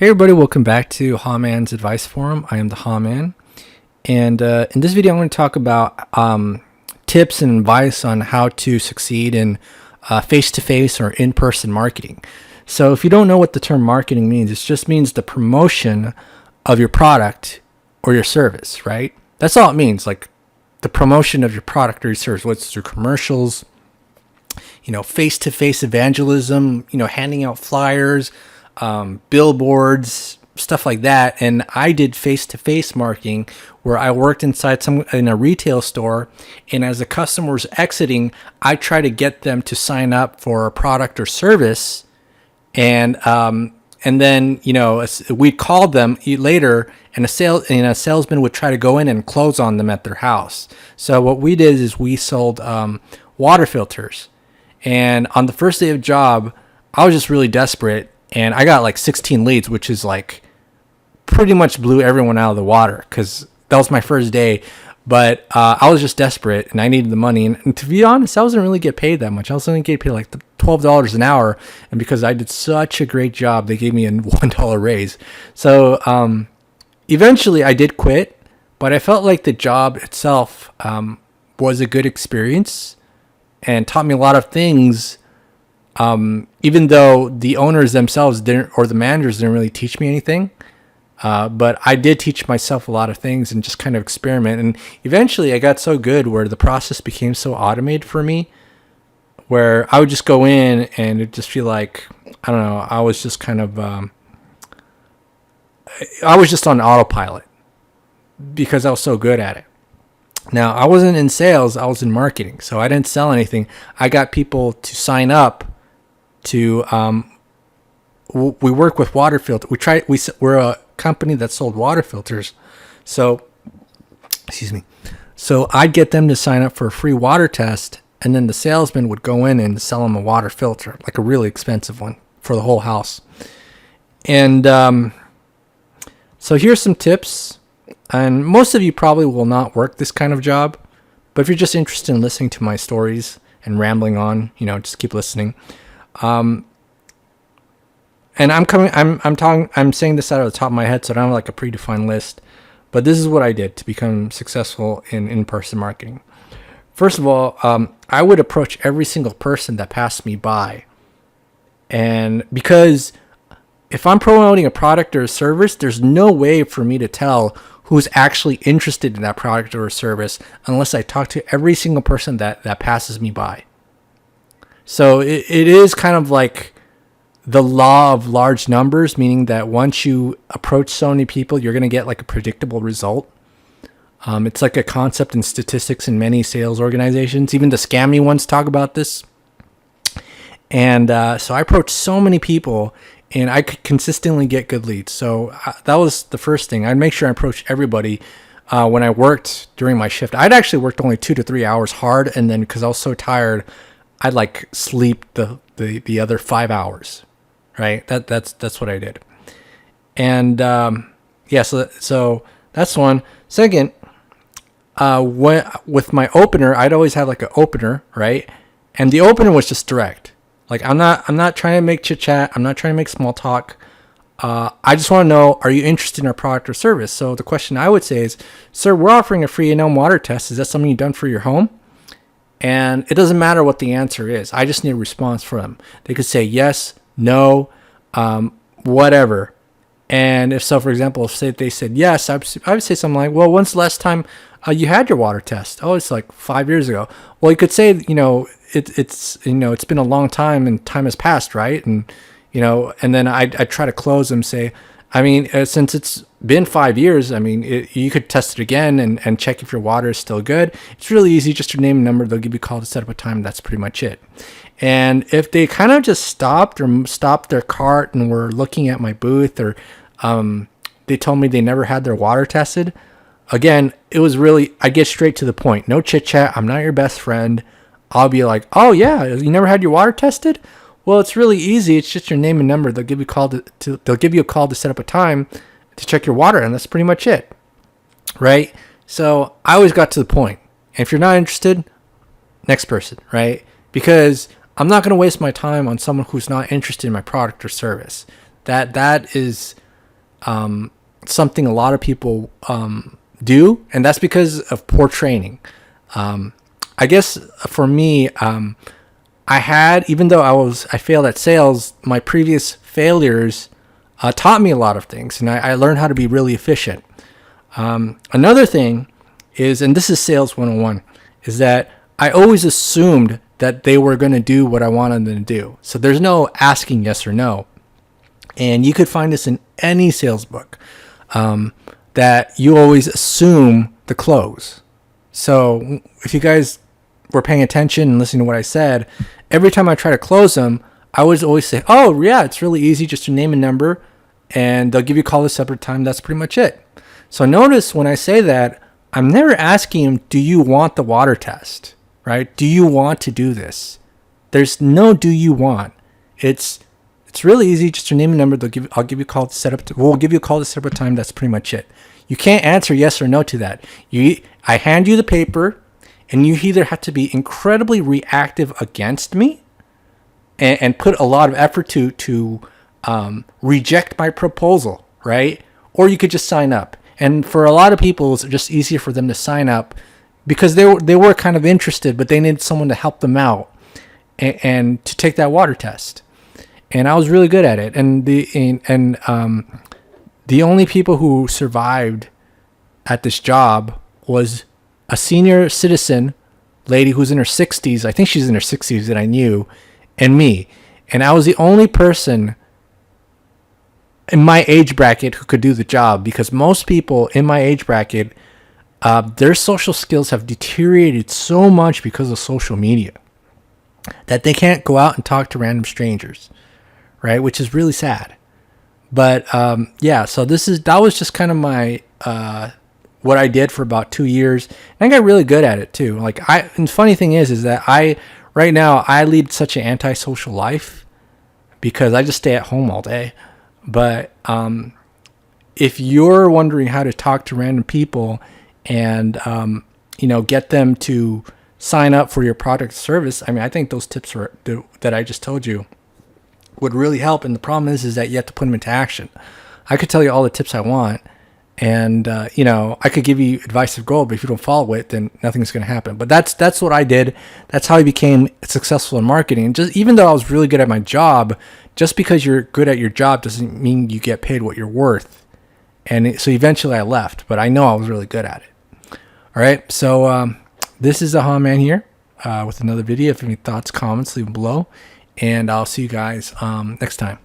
Hey everybody, welcome back to Haman's Advice Forum. I am the Haman, and in this video I'm going to talk about tips and advice on how to succeed in face-to-face or in-person marketing. So if you don't know what the term marketing means, it just means the promotion of your product or your service, right? That's all it means, like the promotion of your product or your service, whether it's through commercials, face-to-face evangelism, handing out flyers, billboards, stuff like that. And I did face-to-face marketing where I worked in a retail store, and as the customer was exiting, I try to get them to sign up for a product or service, and then we'd call them later, and a salesman would try to go in and close on them at their house. So what we did is we sold water filters, and on the first day of job, I was just really desperate. And I got like 16 leads, which is like pretty much blew everyone out of the water because that was my first day. But I was just desperate and I needed the money. And to be honest, I wasn't really get paid that much. I was only getting paid like $12 an hour. And because I did such a great job, they gave me a $1 raise. So eventually I did quit, but I felt like the job itself was a good experience and taught me a lot of things. Even though the owners themselves didn't, or the managers didn't really teach me anything, but I did teach myself a lot of things and just kind of experiment. And eventually I got so good where the process became so automated for me, where I would just go in and it just feel like, I don't know, I was just kind of, I was just on autopilot because I was so good at it. Now, I wasn't in sales, I was in marketing, so I didn't sell anything. I got people to sign up to we work with water filter. We're a company that sold water filters. So I'd get them to sign up for a free water test, and then the salesman would go in and sell them a water filter, like a really expensive one for the whole house. And so here's some tips. And most of you probably will not work this kind of job, but if you're just interested in listening to my stories and rambling on, just keep listening. And I'm saying this out of the top of my head, so I don't have like a predefined list, but this is what I did to become successful in in-person marketing. First of all, I would approach every single person that passed me by. And because if I'm promoting a product or a service, there's no way for me to tell who's actually interested in that product or service unless I talk to every single person that passes me by. So it is kind of like the law of large numbers, meaning that once you approach so many people, you're going to get like a predictable result. It's like a concept in statistics in many sales organizations. Even the scammy ones talk about this. And so I approached so many people, and I could consistently get good leads. So that was the first thing. I'd make sure I approached everybody when I worked during my shift. I'd actually worked only 2 to 3 hours hard, and then because I was so tired, I'd like sleep the other 5 hours, right? That's what I did. And so that's one. Second, with my opener, I'd always have like an opener, right? And the opener was just direct. Like I'm not trying to make chit chat. I'm not trying to make small talk. I just want to know, are you interested in our product or service? So the question I would say is, sir, we're offering a free in-home water test. Is that something you've done for your home? And it doesn't matter what the answer is. I just need a response from them. They could say yes, no, whatever. And if so, for example, if they said yes, I would say something like, well, when's the last time you had your water test? Oh, it's like 5 years ago. Well, you could say, it's been a long time and time has passed, right? And then I try to close them, say, since it's been 5 years, you could test it again and check if your water is still good. It's really easy, just your name and number. They'll give you a call to set up a time. That's pretty much it. And if they kind of just stopped their cart and were looking at my booth, or they told me they never had their water tested, again, it was really, I get straight to the point. No chit chat. I'm not your best friend. I'll be like, oh yeah, you never had your water tested? Well, it's really easy. It's just your name and number. They'll give you a call to set up a time to check your water, and that's pretty much it, right? So I always got to the point. And if you're not interested, next person, right? Because I'm not going to waste my time on someone who's not interested in my product or service. That is something a lot of people do, and that's because of poor training. I guess for me, even though I failed at sales, my previous failures taught me a lot of things, and I learned how to be really efficient. Another thing is, and this is sales 101, is that I always assumed that they were going to do what I wanted them to do. So there's no asking yes or no. And you could find this in any sales book, that you always assume the close. So if you guys were paying attention and listening to what I said, every time I try to close them, I would always say, oh yeah, it's really easy just to name a number and they'll give you a call a separate time. That's pretty much it. So notice when I say that, I'm never asking them, do you want the water test, right? Do you want to do this? There's no do you want. It's really easy just to name a number. I'll give you a call to set up. We'll give you a call to set up a time. That's pretty much it. You can't answer yes or no to that. I hand you the paper, and you either have to be incredibly reactive against me, and put a lot of effort to reject my proposal, right? Or you could just sign up. And for a lot of people, it's just easier for them to sign up because they were kind of interested, but they needed someone to help them out and to take that water test. And I was really good at it. And the only people who survived at this job was a senior citizen lady who's in her 60s. I think she's in her 60s that I knew, and me. And I was the only person in my age bracket who could do the job, because most people in my age bracket, their social skills have deteriorated so much because of social media that they can't go out and talk to random strangers, right? Which is really sad. But yeah, so that was just kind of my what I did for about 2 years, and I got really good at it too. And the funny thing is that right now I lead such an antisocial life because I just stay at home all day. But if you're wondering how to talk to random people and get them to sign up for your product or service, I mean, I think those tips that I just told you would really help. And the problem is that you have to put them into action. I could tell you all the tips I want, and I could give you advice of gold, but if you don't follow it, then nothing's going to happen. But that's what I did. That's how I became successful in marketing. And just even though I was really good at my job, just because you're good at your job doesn't mean you get paid what you're worth. And so eventually I left, but I know I was really good at it. All right, so this is Aha Man here with another video. If you have any thoughts, comments, leave them below, and I'll see you guys next time.